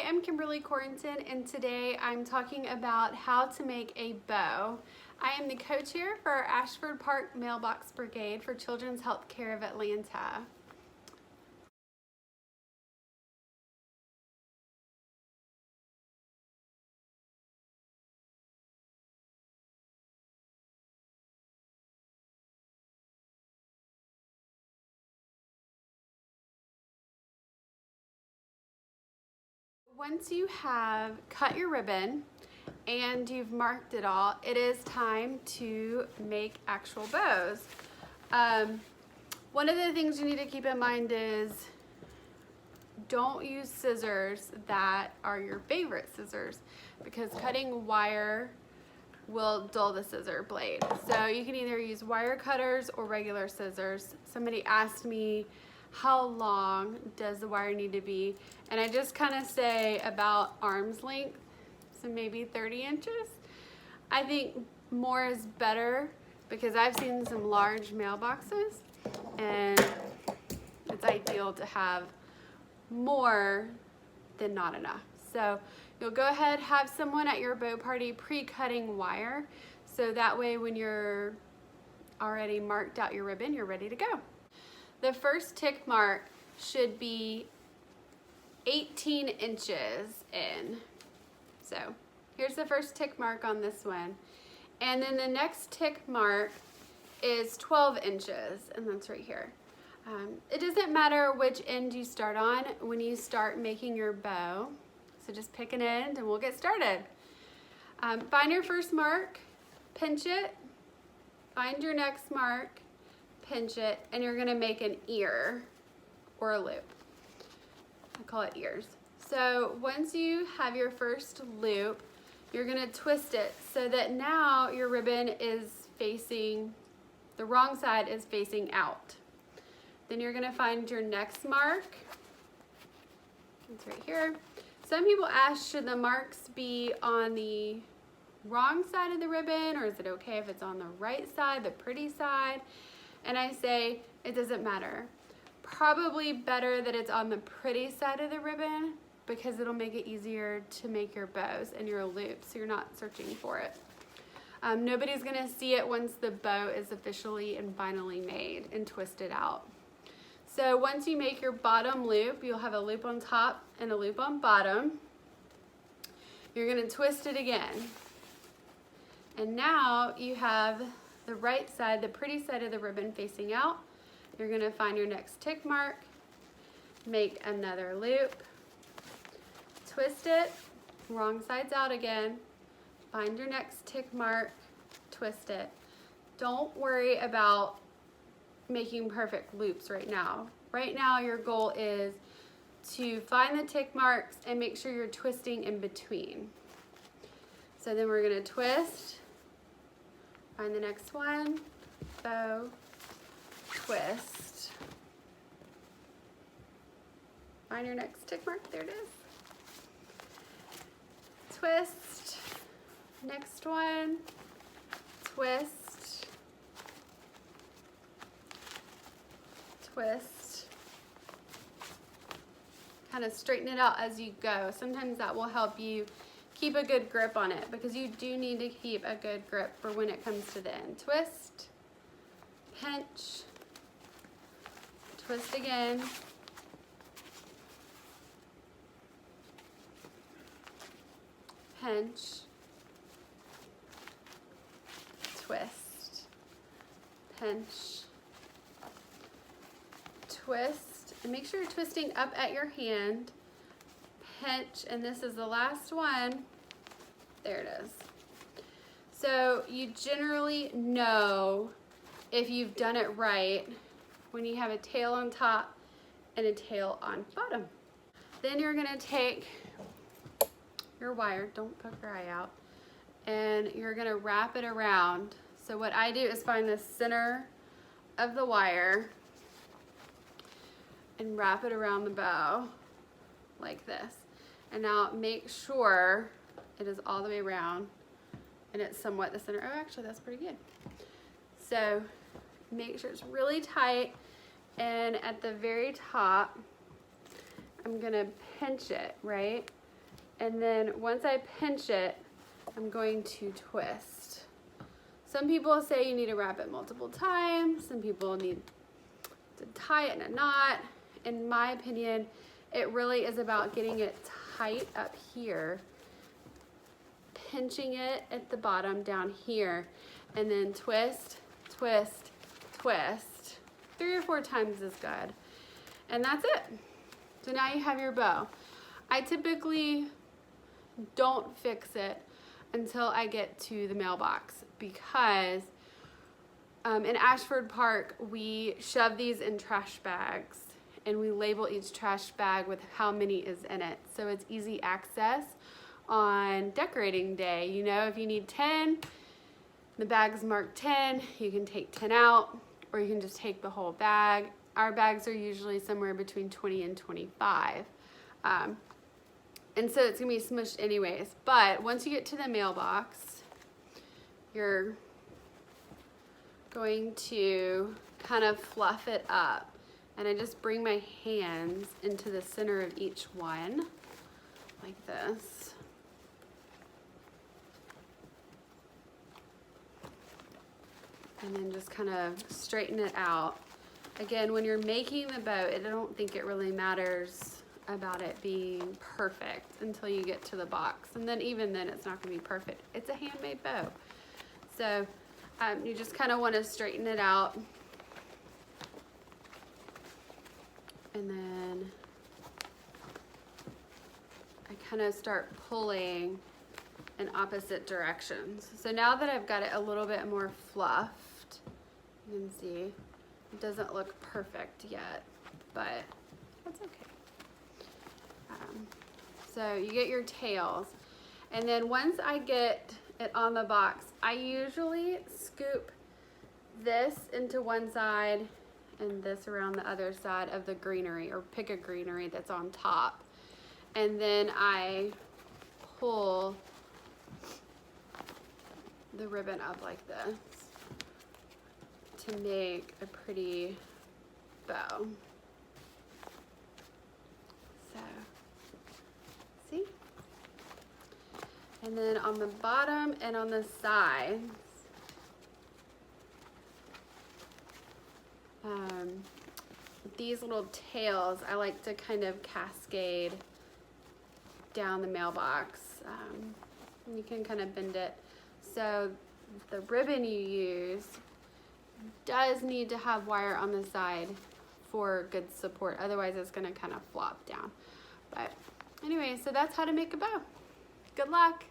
I'm Kimberly Corrington, and today I'm talking about how to make a bow. I am the co-chair for our Ashford Park Mailbox Brigade for Children's Health Care of Atlanta. Once you have cut your ribbon and you've marked it all, it is time to make actual bows. One of the things you need to keep in mind is don't use scissors that are your favorite scissors, because cutting wire will dull the scissor blade. So you can either use wire cutters or regular scissors. Somebody asked me, how long does the wire need to be? And I just kind of say about arm's length, so maybe 30 inches. I think more is better because I've seen some large mailboxes and it's ideal to have more than not enough. So you'll go ahead, have someone at your bow party pre-cutting wire, so that way when you're already marked out your ribbon, you're ready to go. The first tick mark should be 18 inches in. So here's the first tick mark on this one. And then the next tick mark is 12 inches, and that's right here. It doesn't matter which end you start on when you start making your bow. So just pick an end and we'll get started. Find your first mark, pinch it, find your next mark, pinch it, and you're gonna make an ear or a loop. I call it ears. So once you have your first loop, you're gonna twist it so that now your ribbon is facing, the wrong side is facing out. Then you're gonna find your next mark. It's right here. Some people ask, should the marks be on the wrong side of the ribbon, or is it okay if it's on the right side, the pretty side? And I say, it doesn't matter. Probably better that it's on the pretty side of the ribbon because it'll make it easier to make your bows and your loops so you're not searching for it. Nobody's gonna see it once the bow is officially and finally made and twisted out. So once you make your bottom loop, you'll have a loop on top and a loop on bottom. You're gonna twist it again. And now you have the right side, the pretty side of the ribbon facing out. You're gonna find your next tick mark, make another loop, twist it, wrong side's out again, find your next tick mark, twist it. Don't worry about making perfect loops right now. Right now your goal is to find the tick marks and make sure you're twisting in between. So then we're gonna twist, find the next one, bow, twist. Find your next tick mark, there it is. Twist, next one, twist, twist. Kind of straighten it out as you go. Sometimes that will help you keep a good grip on it, because you do need to keep a good grip for when it comes to the end. Twist, pinch, twist again, pinch, twist, pinch, twist, and make sure you're twisting up at your hand, pinch, and this is the last one. There it is. So you generally know if you've done it right when you have a tail on top and a tail on bottom. Then you're gonna take your wire, don't poke your eye out, and you're gonna wrap it around. So what I do is find the center of the wire and wrap it around the bow like this. And now make sure it is all the way around and it's somewhat the center. Oh, actually that's pretty good. So make sure it's really tight, and at the very top I'm gonna pinch it, right? And then once I pinch it, I'm going to twist. Some people say you need to wrap it multiple times. Some people need to tie it in a knot. In my opinion, it really is about getting it tight up here, pinching it at the bottom down here, and then twist, twist, twist. 3 or 4 times is good. And that's it. So now you have your bow. I typically don't fix it until I get to the mailbox because in Ashford Park, we shove these in trash bags and we label each trash bag with how many is in it. So it's easy access on decorating day. You know, if you need 10, the bag's marked 10, you can take 10 out, or you can just take the whole bag. Our bags are usually somewhere between 20 and 25. And so it's gonna be smushed anyways. But once you get to the mailbox, you're going to kind of fluff it up. And I just bring my hands into the center of each one, like this. And then just kind of straighten it out. Again, when you're making the bow, I don't think it really matters about it being perfect until you get to the box. And then even then, it's not gonna be perfect. It's a handmade bow. So you just kind of want to straighten it out. And then I kind of start pulling in opposite directions. So now that I've got it a little bit more fluffed, you can see it doesn't look perfect yet, but that's okay. So you get your tails, and then once I get it on the box, I usually scoop this into one side and this around the other side of the greenery, or pick a greenery that's on top. And then I pull the ribbon up like this to make a pretty bow. So, see? And then on the bottom and on the sides, these little tails, I like to kind of cascade down the mailbox. You can kind of bend it. So the ribbon you use does need to have wire on the side for good support. Otherwise it's gonna kind of flop down. But anyway, so that's how to make a bow. Good luck.